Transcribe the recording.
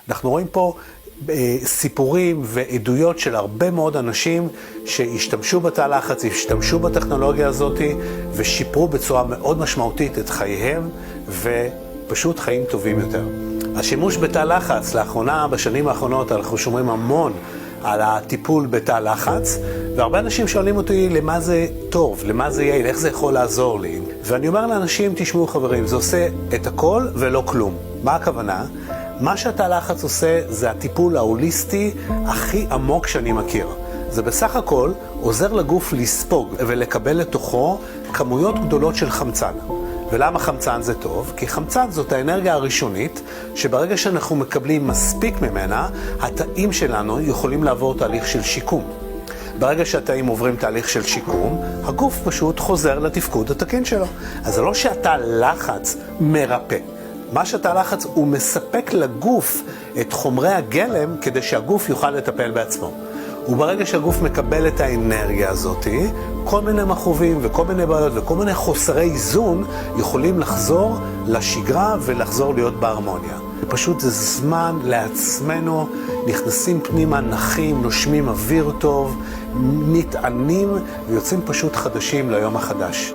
אנחנו רואים פה סיפורים ועדויות של הרבה מאוד אנשים שהשתמשו בתא לחץ, השתמשו בטכנולוגיה הזאת ושיפרו בצורה מאוד משמעותית את חייהם ופשוט חיים טובים יותר. השימוש בתא לחץ, לאחרונה, בשנים האחרונות, אנחנו שומעים המון על הטיפול בתא לחץ, והרבה אנשים שואלים אותי למה זה טוב, למה זה יעיל, איך זה יכול לעזור לי. ואני אומר לאנשים, תשמעו חברים, זה עושה את הכל ולא כלום. מה הכוונה? מה שהתא לחץ עושה זה הטיפול ההוליסטי הכי עמוק שאני מכיר. זה בסך הכל עוזר לגוף לספוג ולקבל לתוכו כמויות גדולות של חמצן. ולמה חמצן זה טוב? כי חמצן זאת האנרגיה הראשונית שברגע שאנחנו מקבלים מספיק ממנה, התאים שלנו יכולים לעבור תהליך של שיקום. ברגע שהתאים עוברים תהליך של שיקום, הגוף פשוט חוזר לתפקוד התקין שלו. אז זה לא שהתא לחץ מרפא. מה שהתא לחץ הוא מספק לגוף את חומרי הגלם כדי שהגוף יוכל לטפל בעצמו. וברגע שהגוף מקבל את האנרגיה הזאת, כל מיני מכאובים וכל מיני בעיות וכל מיני חוסרי איזון יכולים לחזור לשגרה ולחזור להיות בהרמוניה. פשוט זה זמן לעצמנו, נכנסים פנימה, נחים, נושמים אוויר טוב, נטענים ויוצאים פשוט חדשים ליום החדש.